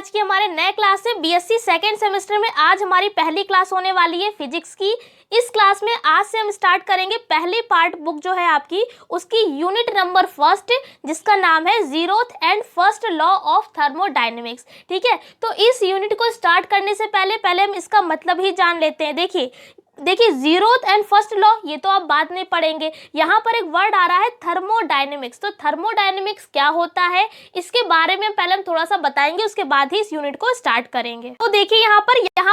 आज की हमारे नए क्लास से बीएससी सेकेंड सेमेस्टर में आज हमारी पहली क्लास होने वाली है फिजिक्स की। इस क्लास में आज से हम स्टार्ट करेंगे पहली पार्ट बुक जो है आपकी उसकी यूनिट नंबर फर्स्ट, जिसका नाम है zeroth and first law of thermodynamics. ठीक है, तो इस यूनिट को स्टार्ट करने से पहले हम इसका मतलब ही जान लेते हैं। देखिए जीरोथ एंड फर्स्ट लॉ ये तो आप बाद में पढ़ेंगे। यहाँ पर एक वर्ड आ रहा है थर्मोडायनेमिक्स। तो थर्मोडायनेमिक्स क्या होता है इसके बारे में पहले हम थोड़ा सा बताएंगे, उसके बाद ही इस यूनिट को स्टार्ट करेंगे। तो देखिए यहाँ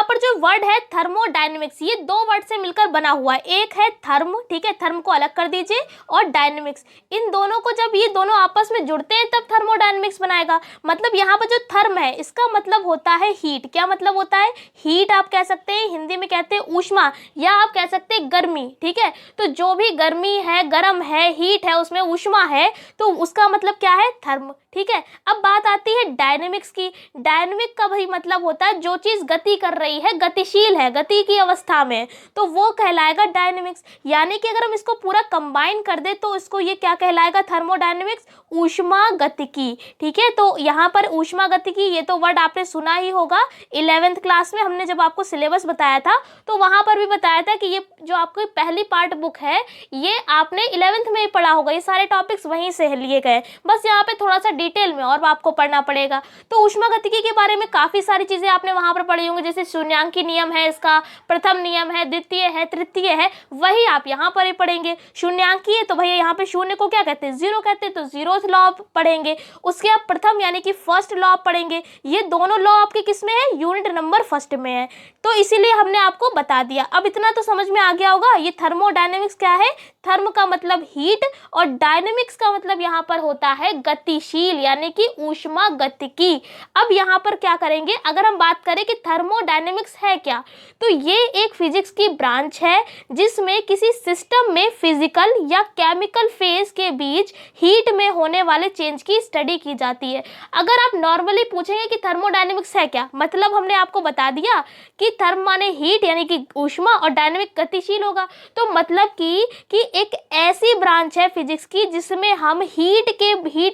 पर जो वर्ड है थर्मोडायनेमिक्स, ये दो वर्ड से मिलकर बना हुआ है। एक है थर्म, ठीक है, थर्म को अलग कर दीजिए, और डायनेमिक्स। इन दोनों को जब ये दोनों आपस में जुड़ते हैं तब थर्मोडायनेमिक्स बनाएगा। मतलब यहाँ पर जो थर्म है इसका मतलब होता है हीट। क्या मतलब होता है? हीट आप कह सकते हैं, हिंदी में कहते हैं ऊष्मा, या आप कह सकते हैं गर्मी। ठीक है, तो जो भी गर्मी है, गर्म है, हीट है, उसमें ऊष्मा है, तो उसका मतलब क्या है? थर्म। ठीक है, अब बात आती है डायनेमिक्स की। डायनेमिक का भाई मतलब होता है जो चीज गति कर रही है, गतिशील है, गति की अवस्था में, तो वो कहलाएगा डायनेमिक्स। यानी कि अगर हम इसको पूरा कंबाइन कर दे तो इसको ये क्या कहलाएगा? थर्मोडायनेमिक्स, ऊष्मा गतिकी। ठीक है, तो यहाँ पर ऊष्मा गतिकी ये तो वर्ड आपने सुना ही होगा 11th क्लास में। हमने जब आपको सिलेबस बताया था तो वहां पर भी बताया था कि ये जो आपकी पहली पार्ट बुक है ये आपने 11th में ही पढ़ा होगा। ये सारे टॉपिक्स वहीं से लिए गए, बस यहाँ पे थोड़ा सा डिटेल में और आपको पढ़ना पड़ेगा। तो ऊष्मागतिकी के बारे में काफी सारी चीजें आपने वहां पर पढ़ी होंगी, जैसे शून्यांकी नियम है, इसका प्रथम नियम है, द्वितीय है, तृतीय है, वही आप यहाँ पर ही पढ़ेंगे। शून्यांकी है तो भैया यहाँ पे शून्य को क्या कहते हैं? जीरो कहते हैं, तो जीरोथ लॉ पढ़ेंगे। उसके आप प्रथम यानी कि फर्स्ट लॉ पढ़ेंगे। ये दोनों लॉ आपके किस में है? यूनिट नंबर फर्स्ट में है, तो इसीलिए हमने आपको बता दिया। अब इतना तो समझ में आ गया होगा ये थर्मोडायनेमिक्स क्या है। थर्म का मतलब हीट और डायनेमिक्स का मतलब यहाँ पर होता है गतिशील, यानी कि ऊष्मा गतिकी। अब यहाँ पर क्या करेंगे, अगर हम बात करें कि थर्मोडायनेमिक्स है क्या, तो ये एक फिजिक्स की ब्रांच है जिसमें किसी सिस्टम में फिजिकल या केमिकल फेज के बीच हीट में होने वाले चेंज की स्टडी की जाती है। अगर आप नॉर्मली पूछेंगे कि थर्मोडायनेमिक्स है क्या, मतलब हमने आपको बता दिया कि थर्म माने हीट यानी कि ऊष्मा और डायनेमिक गतिशील होगा। तो मतलब कि एक ऐसी ब्रांच है फिजिक्स की जिसमें हम हीट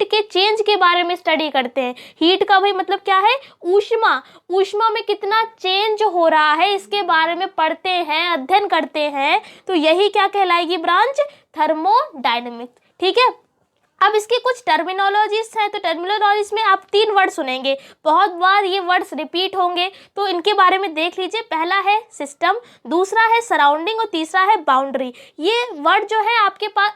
के चेंज के बारे में स्टडी करते हैं। हीट का भाई मतलब क्या है? ऊष्मा में कितना चेंज हो रहा है इसके बारे में पढ़ते हैं, अध्ययन करते हैं, तो यही क्या कहलाएगी? Branch thermodynamics. ठीक है, अब इसकी कुछ टर्मिनोलॉजीज हैं, तो टर्मिनोलॉजीज में आप 3 वर्ड सुनेंगे, बहुत बार ये वर्ड्स रिपीट होंगे, तो इनके बारे में देख लीजिए। पहला है सिस्टम, दूसरा है सराउंडिंग और तीसरा है बाउंड्री। ये वर्ड जो है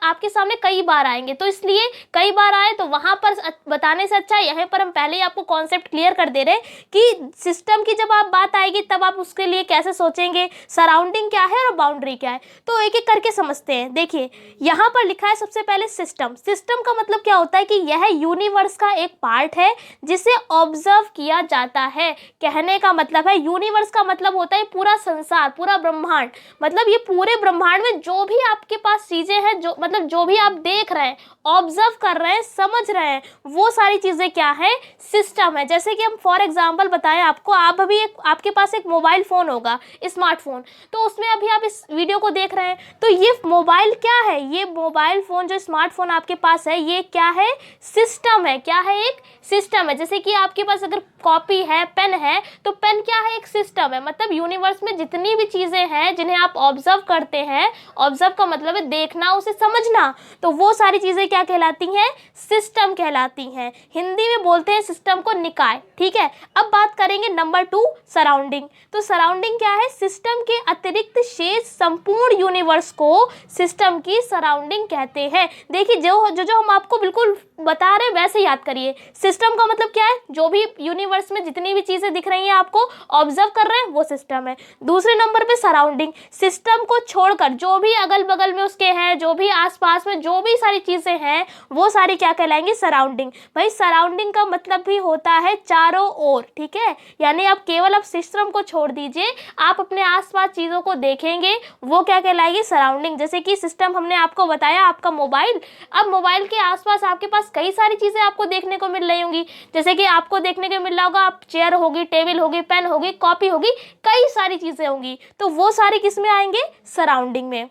आपके सामने कई बार आएंगे, तो इसलिए कई बार आए तो वहां पर बताने से अच्छा यहाँ पर हम पहले ही आपको कॉन्सेप्ट क्लियर कर दे रहे कि सिस्टम की जब आप बात आएगी तब आप उसके लिए कैसे सोचेंगे, सराउंडिंग क्या है और बाउंड्री क्या है। तो एक एक करके समझते हैं। देखिए यहाँ पर लिखा है सबसे पहले सिस्टम। सिस्टम का मतलब क्या होता है कि यह यूनिवर्स का एक पार्ट है जिसे ऑब्जर्व किया जाता है। कहने का मतलब है यूनिवर्स का मतलब होता है पूरा संसार, पूरा ब्रह्मांड। मतलब ये पूरे ब्रह्मांड में जो भी आपके पास चीजें हैं, जो भी आप देख रहे हैं, ऑब्जर्व कर रहे हैं, समझ रहे हैं, वो सारी चीजें क्या है? सिस्टम है। जैसे कि हम फॉर एग्जांपल बताएं आपको, आपके पास एक मोबाइल फोन होगा, स्मार्टफोन, तो उसमें अभी आप इस वीडियो को देख रहे हैं, तो ये मोबाइल क्या है? ये मोबाइल फोन जो स्मार्टफोन आपके पास है ये क्या है? सिस्टम है। क्या है? एक सिस्टम है। जैसे कि आपके पास अगर कॉपी है, पेन है, तो पेन क्या है? एक सिस्टम है। मतलब यूनिवर्स में जितनी भी चीजें हैं जिन्हें आप ऑब्जर्व करते हैं, ऑब्जर्व का मतलब है देखना, उसे समझना, तो वो सारी चीजें क्या कहलाती हैं? सिस्टम कहलाती हैं। हिंदी में बोलते हैं सिस्टम को निकाय। ठीक है, अब बात करेंगे नंबर 2 सराउंडिंग। तो सराउंडिंग क्या है? सिस्टम के अतिरिक्त शेष संपूर्ण यूनिवर्स को सिस्टम की सराउंडिंग कहते हैं। देखिए जो हम आपको बिल्कुल बता रहे हैं वैसे याद करिए। सिस्टम का मतलब क्या है? जो भी यूनिवर्स में जितनी भी चीजें दिख रही हैं आपको ऑब्जर्व कर रहे हैं वो सिस्टम है। दूसरे नंबर पे सराउंडिंग। सिस्टम को छोड़कर जो भी अगल बगल में उसके हैं, जो भी आसपास में जो भी सारी चीजें हैं, वो सारी क्या कहलाएंगी? सराउंडिंग। भाई सराउंडिंग का मतलब भी होता है चारों ओर। ठीक है, यानी आप सिस्टम को छोड़ दीजिए, आप अपने आसपास चीजों को देखेंगे, वो क्या कहलाएगी? सराउंडिंग। जैसे कि सिस्टम हमने आपको बताया आपका मोबाइल, अब मोबाइल के आसपास आपके पास कई सारी चीजें आपको देखने को मिल रही होंगी। जैसे कि आपको देखने को मिल रहा होगा, आप चेयर होगी, टेबल होगी, पेन होगी, कॉपी होगी, कई सारी चीजें होंगी, तो वो सारी किस में आएंगे? सराउंडिंग में।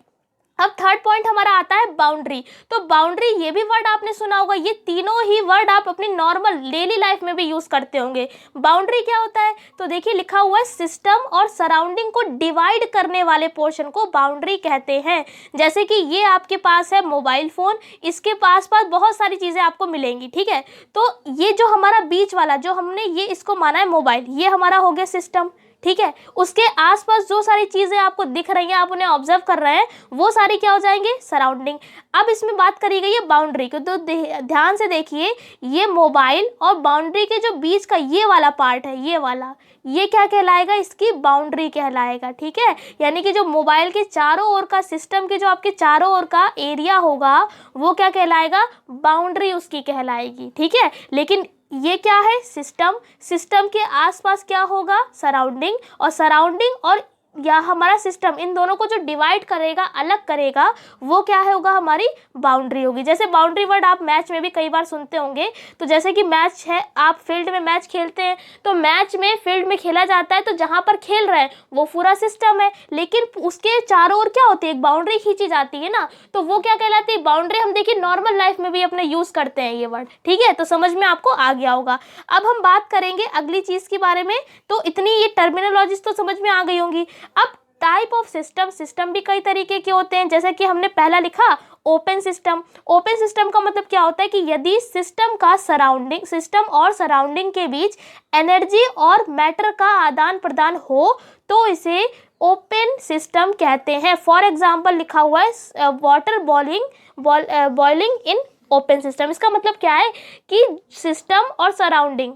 अब थर्ड पॉइंट हमारा आता है बाउंड्री। तो बाउंड्री, ये भी वर्ड आपने सुना होगा, ये तीनों ही वर्ड आप अपनी नॉर्मल डेली लाइफ में भी यूज करते होंगे। बाउंड्री क्या होता है, तो देखिए लिखा हुआ है सिस्टम और सराउंडिंग को डिवाइड करने वाले पोर्शन को बाउंड्री कहते हैं। जैसे कि ये आपके पास है मोबाइल फोन, इसके पास बहुत सारी चीजें आपको मिलेंगी, ठीक है। तो ये जो हमारा बीच वाला जो हमने ये इसको माना है मोबाइल, ये हमारा हो गया सिस्टम, ठीक है। उसके आसपास जो सारी चीजें आपको दिख रही हैं, आप उन्हें ऑब्जर्व कर रहे हैं, वो सारी क्या हो जाएंगे, सराउंडिंग। अब इसमें बात करी गई है बाउंड्री की, तो ध्यान से देखिए, ये मोबाइल और बाउंड्री के जो बीच का ये वाला पार्ट है, ये वाला, ये क्या कहलाएगा, इसकी बाउंड्री कहलाएगा, ठीक है। यानी कि जो मोबाइल के चारों ओर का सिस्टम के जो आपके चारों ओर का एरिया होगा, वो क्या कहलाएगा, बाउंड्री उसकी कहलाएगी, ठीक है। लेकिन ये क्या है, सिस्टम, सिस्टम के आसपास क्या होगा, सराउंडिंग, और सराउंडिंग और या हमारा सिस्टम, इन दोनों को जो डिवाइड करेगा, अलग करेगा, वो क्या है होगा, हमारी बाउंड्री होगी। जैसे बाउंड्री वर्ड आप मैच में भी कई बार सुनते होंगे। तो जैसे कि मैच है, आप फील्ड में मैच खेलते हैं, तो मैच में फील्ड में खेला जाता है, तो जहाँ पर खेल रहे हैं वो पूरा सिस्टम है, लेकिन उसके चारों ओर क्या होती है, एक बाउंड्री खींची जाती है ना, तो वो क्या कहलाती है, बाउंड्री। हम देखिए नॉर्मल लाइफ में भी अपने यूज करते हैं ये वर्ड, ठीक है। तो समझ में आपको आ गया होगा। अब हम बात करेंगे अगली चीज के बारे में। तो इतनी ये टर्मिनोलॉजीज तो समझ में आ गई होंगी। अब टाइप ऑफ सिस्टम, सिस्टम भी कई तरीके के होते हैं। जैसे कि हमने पहला लिखा ओपन सिस्टम। ओपन सिस्टम का मतलब क्या होता है कि यदि सिस्टम का सराउंडिंग, सिस्टम और सराउंडिंग के बीच एनर्जी और मैटर का आदान प्रदान हो तो इसे ओपन सिस्टम कहते हैं। फॉर एग्जाम्पल लिखा हुआ है water boiling in open system. इसका मतलब क्या है कि सिस्टम और सराउंडिंग,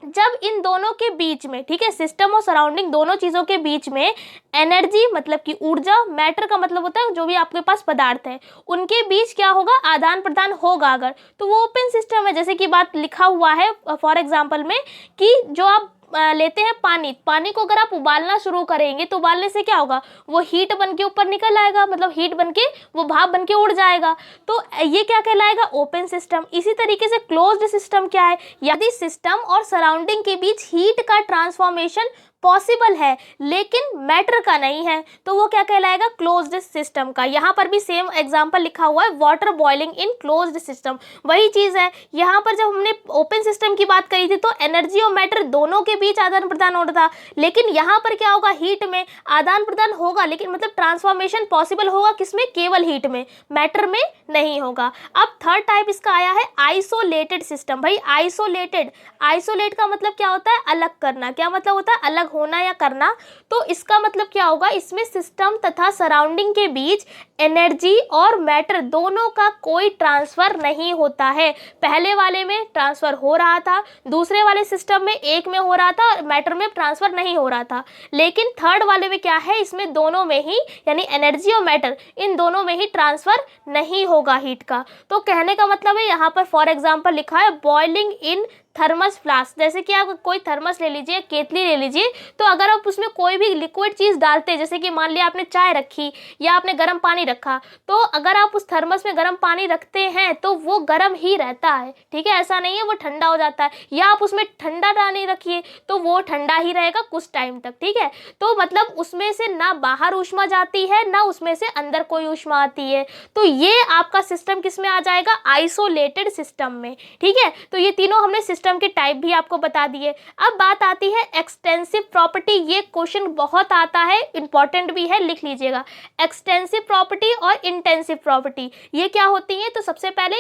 जब इन दोनों के बीच में, ठीक है, सिस्टम और सराउंडिंग दोनों चीज़ों के बीच में एनर्जी मतलब कि ऊर्जा, मैटर का मतलब होता है जो भी आपके पास पदार्थ है, उनके बीच क्या होगा, आदान प्रदान होगा अगर, तो वो ओपन सिस्टम है। जैसे कि बात लिखा हुआ है फॉर एग्जांपल में कि जो आप लेते हैं पानी, पानी को अगर आप उबालना शुरू करेंगे तो उबालने से क्या होगा, वो हीट बन के ऊपर निकल आएगा, मतलब हीट बन के वो भाप बन के उड़ जाएगा, तो ये क्या कहलाएगा, ओपन सिस्टम। इसी तरीके से क्लोज्ड सिस्टम क्या है, यदि सिस्टम और सराउंडिंग के बीच हीट का ट्रांसफॉर्मेशन पॉसिबल है लेकिन मैटर का नहीं है, तो वो क्या कहलाएगा, क्लोज्ड सिस्टम का। यहाँ पर भी सेम एग्जांपल लिखा हुआ है, water boiling in closed system, वही चीज़ है। यहाँ पर जब हमने ओपन सिस्टम की बात करी थी तो एनर्जी और मैटर दोनों के बीच आदान प्रदान हो रहा था, लेकिन यहाँ पर क्या होगा, हीट में आदान प्रदान होगा, लेकिन मतलब ट्रांसफॉर्मेशन पॉसिबल होगा किसमें, केवल हीट में, मैटर में नहीं होगा। अब थर्ड टाइप इसका आया है आइसोलेटेड सिस्टम। भाई आइसोलेटेड, आइसोलेट का मतलब क्या होता है, अलग करना। क्या मतलब होता है, अलग होना या करना। तो इसका मतलब क्या होगा, इसमें सिस्टम तथा सराउंडिंग के बीच एनर्जी और मैटर दोनों का कोई ट्रांसफर नहीं होता है। पहले वाले में ट्रांसफर हो रहा था, दूसरे वाले सिस्टम में एक में हो रहा था और मैटर में ट्रांसफर नहीं हो रहा था, लेकिन थर्ड वाले में क्या है, इसमें दोनों में ही, यानी एनर्जी और मैटर इन दोनों में ही ट्रांसफर नहीं होगा हीट का। तो कहने का मतलब है, यहाँ पर फॉर एग्जाम्पल लिखा है बॉइलिंग इन थर्मस फ्लास्क। जैसे कि आप कोई थर्मस ले लीजिए, केतली ले लीजिए, तो अगर आप उसमें कोई भी लिक्विड चीज़ डालते हैं, जैसे कि मान लिया आपने चाय रखी या आपने गर्म पानी रखा, तो अगर आप उस थर्मस में गर्म पानी रखते हैं तो वो गर्म ही रहता है, ठीक है, ऐसा नहीं है वो ठंडा हो जाता है। या आप उसमें ठंडा पानी रखिए तो वो ठंडा ही रहेगा कुछ टाइम तक, ठीक है। तो मतलब उसमें से ना बाहर ऊष्मा जाती है ना उसमें से अंदर कोई ऊष्मा आती है। तो ये आपका सिस्टम किस में आ जाएगा, आइसोलेटेड सिस्टम में, ठीक है। तो ये तीनों हमने सिस्टम के टाइप भी आपको बता दिए। अब बात आती है एक्सटेंसिव प्रॉपर्टी। ये क्वेश्चन बहुत आता है, इंपॉर्टेंट भी है, लिख लीजिएगा। एक्सटेंसिव प्रॉपर्टी और इंटेंसिव प्रॉपर्टी ये क्या होती है, तो सबसे पहले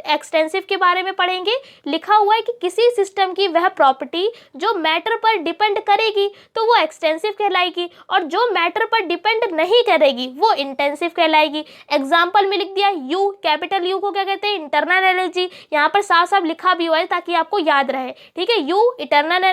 एक्सटेंसिव के बारे में पढ़ेंगे। लिखा हुआ है कि किसी सिस्टम की वह प्रॉपर्टी जो मैटर पर डिपेंड करेगी तो वो एक्सटेंसिव कहलाएगी, और जो मैटर पर डिपेंड नहीं करेगी वो इंटेंसिव कहलाएगी। एग्जाम्पल में लिख दिया यू, कैपिटल यू को क्या कहते हैं, इंटरनल एनर्जी। यहाँ पर साफ साफ लिखा भी हुआ है ताकि आपको याद रहे, ठीक है। यू इंटरनल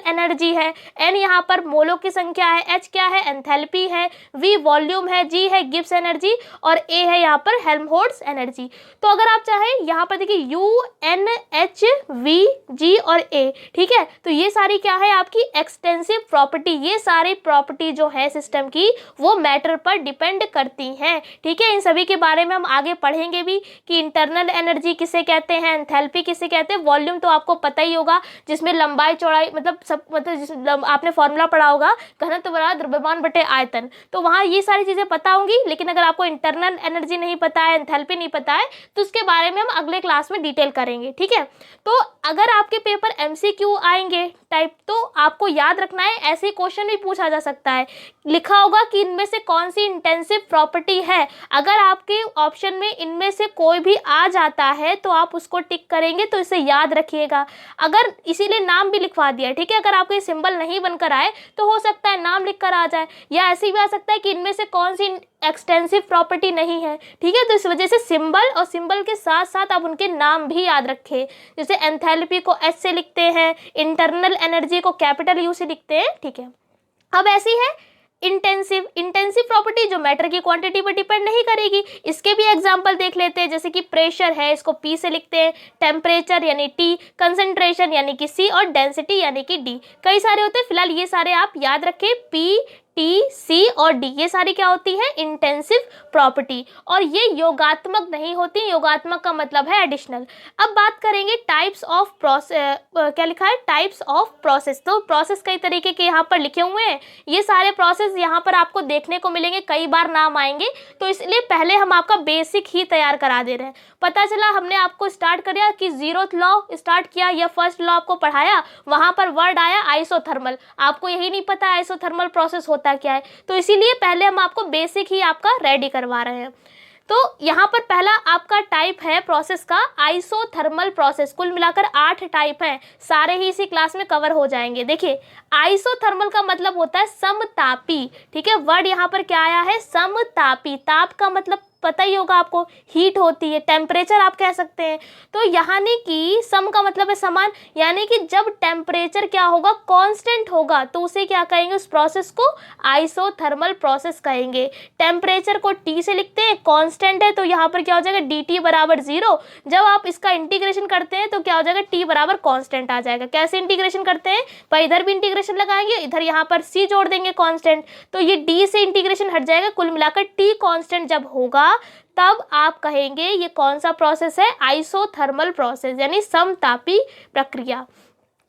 एनर्जी है, एन यहाँ पर मोलों की संख्या है, एच क्या है, एंथैल्पी है, वी वॉल्यूम है, जी है गिब्स एनर्जी, और ए है यहाँ पर हेल्महोल्ट्ज एनर्जी। तो अगर आप चाहें यहाँ पर देखिए यू, एन, एच, वी, जी और ए, ठीक है। तो ये सारी क्या है आपकी एक्सटेंसिव प्रॉपर्टी। ये सारी प्रॉपर्टी जो है सिस्टम की वो मैटर पर डिपेंड करती हैं, ठीक है। इन सभी के बारे में हम आगे पढ़ेंगे भी कि इंटरनल एनर्जी किसे कहते हैं, एंथैल्पी किसे कहते हैं, वॉल्यूम तो आपको पता ही होगा, जिसमें लंबाई चौड़ाई मतलब सब मतलब आपने फॉर्मूला पढ़ा होगा, घनत्व बराबर द्रव्यमान बटे आयतन, तो वहाँ ये सारी चीज़ें पता होंगी। लेकिन अगर आपको इंटरनल एनर्जी नहीं पता है, एंथैल्पी नहीं पता है, तो उसके बारे में हम अगले क्लास में डिटेल करेंगे, ठीक है। तो अगर आपके पेपर MCQ आएंगे टाइप, तो आपको याद रखना है, ऐसे क्वेश्चन भी पूछा जा सकता है। लिखा होगा कि इनमें से कौन सी इंटेंसिव प्रॉपर्टी है, अगर आपके ऑप्शन में इनमें से कोई भी आ जाता है तो आप उसको टिक करेंगे, तो इसे याद रखिएगा। अगर इसीलिए नाम भी लिखवा दिया, ठीक है, अगर आपको ये सिंबल नहीं बनकर आए तो हो सकता है नाम लिखकर आ जाए, या ऐसे भी आ सकता है कि इनमें से कौन सी एक्सटेंसिव प्रॉपर्टी नहीं है, ठीक है। तो इस वजह से सिंबल और सिंबल के साथ साथ आप उनके नाम भी याद रखें। जैसे एंथैल्पी को H से लिखते हैं, इंटरनल एनर्जी को कैपिटल U से लिखते हैं, ठीक है। अब ऐसी है इंटेंसिव प्रॉपर्टी जो मैटर की क्वांटिटी पर डिपेंड नहीं करेगी। इसके भी एग्जांपल देख लेते हैं, जैसे कि प्रेशर है, इसको P से लिखते हैं, टेम्परेचर यानी T, कंसंट्रेशन यानी कि C, और डेंसिटी यानी कि D। कई सारे होते हैं, फिलहाल ये सारे आप याद रखें, P, T, C और D, ये सारी क्या होती है, इंटेंसिव प्रॉपर्टी, और ये योगात्मक नहीं होती। योगात्मक का मतलब है एडिशनल। अब बात करेंगे टाइप्स ऑफ प्रोसेस, क्या लिखा है, टाइप्स ऑफ प्रोसेस। तो प्रोसेस कई तरीके के यहाँ पर लिखे हुए हैं, ये सारे प्रोसेस यहाँ पर आपको देखने को मिलेंगे, कई बार नाम आएंगे, तो इसलिए पहले हम आपका बेसिक ही तैयार करा दे रहे हैं। पता चला हमने आपको स्टार्ट किया कि 0th लॉ स्टार्ट किया या फर्स्ट लॉ आपको पढ़ाया, वहाँ पर वर्ड आया आइसोथर्मल, आपको यही नहीं पता आइसोथर्मल प्रोसेस होता क्या है, तो इसीलिए पहले हम आपको बेसिक ही आपका रेडी करवा रहे हैं। तो यहाँ पर पहला आपका टाइप है प्रोसेस का आइसोथर्मल प्रोसेस। कुल मिलाकर 8 टाइप हैं, सारे ही इसी क्लास में कवर हो जाएंगे। देखिए, आइसोथर्मल का मतलब होता है समतापी, ठीक है। वर्ड यहाँ पर क्या आया है, समतापी। ताप का मतलब पता ही होगा आपको, हीट होती है, टेम्परेचर आप कह सकते हैं। तो यानी कि सम का मतलब है समान, यानी कि जब टेम्परेचर क्या होगा, कांस्टेंट होगा, तो उसे क्या कहेंगे, उस प्रोसेस को आइसोथर्मल प्रोसेस कहेंगे। टेम्परेचर को T से लिखते हैं, कांस्टेंट है तो यहाँ पर क्या हो जाएगा, dt बराबर 0। जब आप इसका इंटीग्रेशन करते हैं तो क्या हो जाएगा, T बराबर कांस्टेंट आ जाएगा। कैसे इंटीग्रेशन करते हैं, पर इधर भी इंटीग्रेशन लगाएंगे, इधर यहाँ पर C जोड़ देंगे कांस्टेंट, तो ये D से इंटीग्रेशन हट जाएगा। कुल मिलाकर T कांस्टेंट जब होगा तब आप कहेंगे ये कौन सा प्रोसेस है, आइसोथर्मल प्रोसेस, यानी समतापी प्रक्रिया।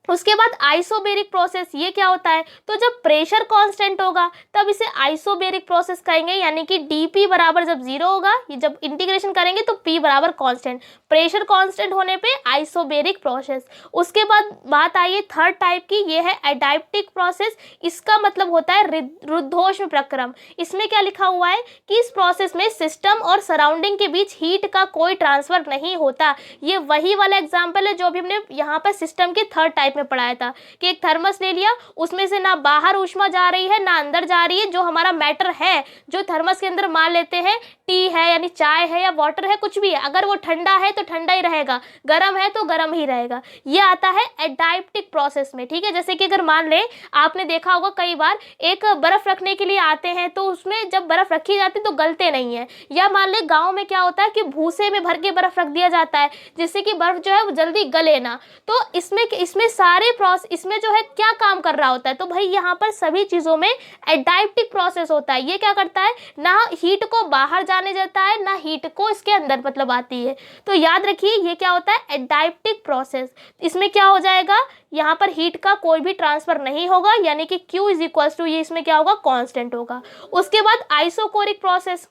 उसके बाद आइसोबेरिक प्रोसेस, ये क्या होता है, तो जब प्रेशर कांस्टेंट होगा तब इसे आइसोबेरिक प्रोसेस कहेंगे, यानी कि dP बराबर जब 0 होगा, ये जब इंटीग्रेशन करेंगे तो P बराबर कांस्टेंट, प्रेशर कांस्टेंट होने पे आइसोबेरिक प्रोसेस। उसके बाद बात आई है थर्ड टाइप की, ये है एडाप्टिक प्रोसेस। इसका मतलब होता है रुद्धोष्म प्रक्रम। इसमें क्या लिखा हुआ है कि इस प्रोसेस में सिस्टम और सराउंडिंग के बीच हीट का कोई ट्रांसफर नहीं होता। ये वही वाला एग्जाम्पल है जो भी हमने यहाँ पर सिस्टम के थर्ड टाइप में पढ़ाया था, कि एक थर्मस ले लिया, उसमें से ना बाहर ऊष्मा जा रही है ना अंदर जा रही है, जो हमारा मैटर है जो थर्मस के अंदर मान लेते हैं टी है यानी चाय है या वाटर है, कुछ भी है, अगर वो ठंडा है तो ठंडा ही रहेगा, गर्म है तो गर्म ही रहेगा। ये आता है एडाप्टिक प्रोसेस में, ठीक है। जैसे कि अगर मान ले, आपने देखा होगा कई बार एक बर्फ रखने के लिए आते हैं तो उसमें जब बर्फ रखी जाती है तो गलते नहीं है, या मान ले गाँव में क्या होता है कि भूसे में भर के बर्फ रख दिया जाता है जिससे कि बर्फ जो है वो जल्दी गले ना। तो इसमें सारे प्रोसेस, इसमें जो है क्या काम कर रहा होता है, तो भाई यहाँ पर सभी चीज़ों में एडाप्टिक प्रोसेस होता है। ये क्या करता है, ना हीट को बाहर जाने देता है ना हीट को इसके अंदर मतलब आती है। तो याद रखिए ये क्या होता है, एडाप्टिक प्रोसेस। इसमें क्या हो जाएगा, यहाँ पर हीट का कोई भी ट्रांसफर नहीं होगा, यानी कि Q इज इक्वल टू, ये इसमें क्या होगा, कांस्टेंट होगा। उसके बाद आइसोकोरिक प्रोसेस,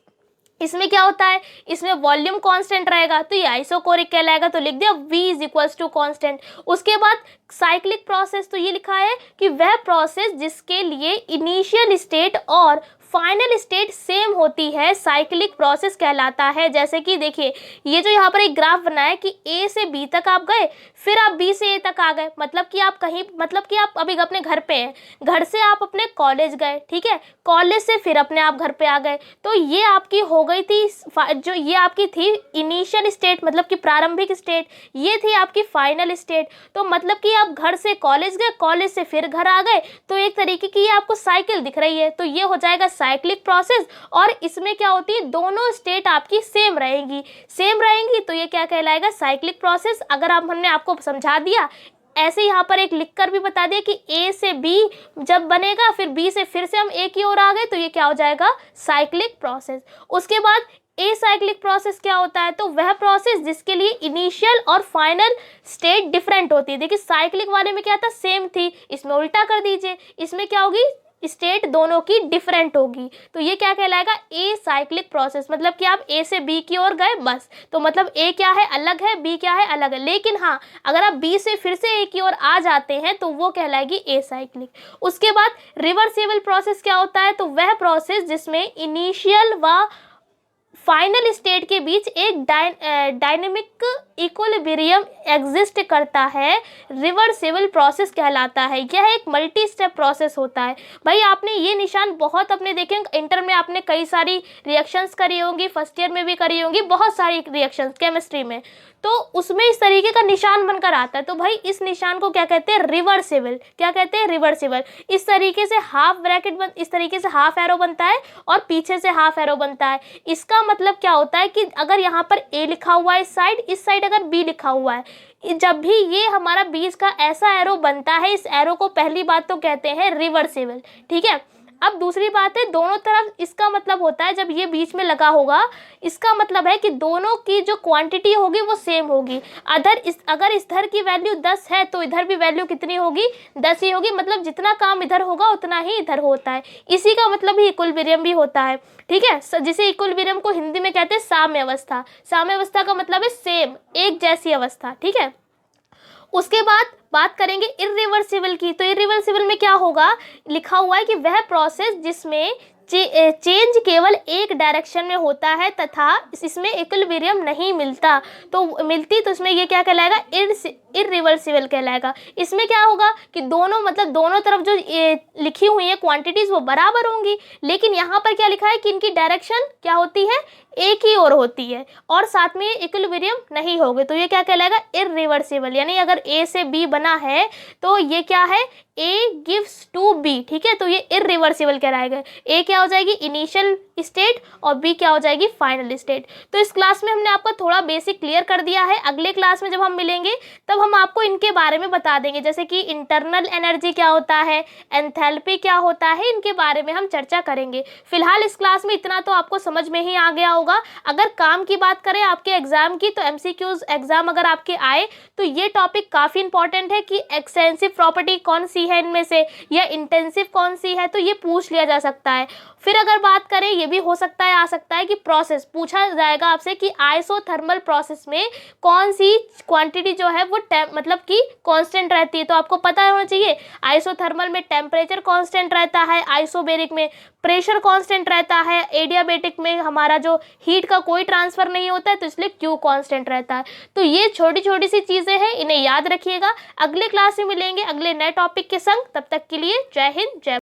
इसमें क्या होता है, इसमें वॉल्यूम कांस्टेंट रहेगा तो ये आइसोकोरिक कहलाएगा, तो लिख दिया V is equals to constant. उसके बाद साइक्लिक प्रोसेस, तो ये लिखा है कि वह प्रोसेस जिसके लिए इनिशियल स्टेट और फाइनल स्टेट सेम होती है साइक्लिक प्रोसेस कहलाता है। जैसे कि देखिए ये जो यहाँ पर एक ग्राफ बना है कि A से B तक आप गए, फिर आप B से A तक आ गए, मतलब कि आप कहीं, मतलब कि आप अभी अपने घर पे हैं, घर से आप अपने कॉलेज गए, ठीक है, कॉलेज से फिर अपने आप घर पे आ गए, तो ये आपकी हो गई थी, जो ये आपकी थी इनिशियल स्टेट मतलब कि प्रारंभिक स्टेट, ये थी आपकी फाइनल स्टेट। तो मतलब कि आप घर से कॉलेज गए, कॉलेज से फिर घर आ गए, तो एक तरीके की ये आपको साइकिल दिख रही है, तो ये हो जाएगा साइक्लिक प्रोसेस। और इसमें क्या होती है, दोनों स्टेट आपकी सेम रहेंगी, तो ये क्या कहलाएगा, साइक्लिक प्रोसेस। अगर हमने आपको समझा दिया, ऐसे यहाँ पर एक लिखकर भी बता दिया कि A से B जब बनेगा, फिर B से फिर से हम A की ओर आ गए, तो ये क्या हो जाएगा, साइक्लिक प्रोसेस। उसके बाद एसाइक्लिक प्रोसेस क्या होता है? तो वह प्रोसेस जिसके लिए इनिशियल और फाइनल स्टेट डिफरेंट होती है। देखिए साइक्लिक वाले में क्या था, सेम थी, इसमें उल्टा कर दीजिए, इसमें क्या होगी, स्टेट दोनों की डिफरेंट होगी। तो ये क्या कहलाएगा, एसाइक्लिक प्रोसेस। मतलब कि आप ए से बी की ओर गए बस, तो मतलब ए क्या है, अलग है, बी क्या है, अलग है। लेकिन हाँ, अगर आप बी से फिर से ए की ओर आ जाते हैं तो वो कहलाएगी एसाइक्लिक। उसके बाद रिवर्सिबल प्रोसेस क्या होता है? तो वह प्रोसेस जिसमें इनिशियल व फाइनल स्टेट के बीच एक डायनेमिक इक्विलिब्रियम एग्जिस्ट करता है, रिवर्सिबल प्रोसेस कहलाता है। यह एक मल्टी स्टेप प्रोसेस होता है। भाई आपने ये निशान बहुत अपने देखे, इंटर में आपने कई सारी रिएक्शंस करी होंगी, फर्स्ट ईयर में भी करी होंगी, बहुत सारी रिएक्शंस केमिस्ट्री में, तो उसमें इस तरीके का निशान बनकर आता है। तो भाई इस निशान को क्या कहते हैं, रिवर्सिबल। क्या कहते हैं, रिवर्सिबल। इस तरीके से हाफ ब्रैकेट इस तरीके से हाफ एरो बनता है और पीछे से हाफ एरो बनता है। इसका मतलब क्या होता है कि अगर यहाँ पर ए लिखा हुआ है इस साइड अगर बी लिखा हुआ है, जब भी ये हमारा बीच का ऐसा एरो बनता है, इस एरो को पहली बात तो कहते हैं रिवर्सिबल। ठीक है। अब दूसरी बात है, दोनों तरफ इसका मतलब होता है, जब ये बीच में लगा होगा इसका मतलब है कि दोनों की जो क्वांटिटी होगी वो सेम होगी। अगर इधर की वैल्यू 10 है तो इधर भी वैल्यू कितनी होगी, 10 ही होगी। मतलब जितना काम इधर होगा उतना ही इधर होता है। इसी का मतलब ही इक्विलिब्रियम भी होता है। ठीक है, जिसे इक्विलिब्रियम को हिंदी में कहते हैं साम्य अवस्था। साम्य अवस्था का मतलब है सेम, एक जैसी अवस्था। ठीक है। उसके बाद बात करेंगे इर्रिवर्सिबल की। तो इर्रिवर्सिबल में क्या होगा, लिखा हुआ है कि वह प्रोसेस जिसमें चेंज केवल एक डायरेक्शन में होता है तथा इसमें इक्विलिब्रियम नहीं मिलता। तो इसमें ये क्या कहलाएगा, इर्रिवर्सिबल कहलाएगा। इसमें क्या होगा कि दोनों तरफ जो लिखी हुई है क्वांटिटीज वो बराबर होंगी, लेकिन यहाँ पर क्या लिखा है कि इनकी डायरेक्शन क्या होती है, एक ही ओर होती है, और साथ में इक्विलिब्रियम नहीं होगे। तो ये क्या कहलाएगा, इर्रिवर्सिबल। यानी अगर ए से बी बना है तो ये क्या है, ए गिव्स टू बी। ठीक है, तो ये इर्रिवर्सिबल कहलाएगा। ए क्या हो जाएगी, इनिशियल स्टेट, और बी क्या हो जाएगी, फाइनल स्टेट। तो इस क्लास में हमने आपको थोड़ा बेसिक क्लियर कर दिया है। अगले क्लास में जब हम मिलेंगे तब हम आपको इनके बारे में बता देंगे, जैसे कि इंटरनल एनर्जी क्या होता है, एंथैल्पी क्या होता है, इनके बारे में हम चर्चा करेंगे। फिलहाल इस क्लास में इतना तो आपको समझ में ही आ गया होगा। अगर काम की बात करें आपके एग्जाम की, तो एमसीक्यूज एग्जाम अगर आपके आए तो ये टॉपिक काफ़ी इंपॉर्टेंट है कि एक्सटेंसिव प्रॉपर्टी कौन सी है इनमें से, या इंटेंसिव कौन सी है, तो ये पूछ लिया जा सकता है। फिर अगर बात करें, ये भी हो सकता है, आ सकता है कि प्रोसेस पूछा जाएगा आपसे कि आइसोथर्मल प्रोसेस में कौन सी क्वांटिटी जो है वो मतलब कि कांस्टेंट रहती है। तो आपको पता होना चाहिए, आइसोथर्मल में टेम्परेचर कांस्टेंट रहता है, आइसोबेरिक में प्रेशर कांस्टेंट रहता है, एडियाबेटिक में हमारा जो हीट का कोई ट्रांसफर नहीं होता है, तो इसलिए क्यू कांस्टेंट रहता है। तो ये छोटी छोटी सी चीज़ें हैं, इन्हें याद रखिएगा। अगले क्लास में मिलेंगे अगले नए टॉपिक के संग। तब तक के लिए जय हिंद, जय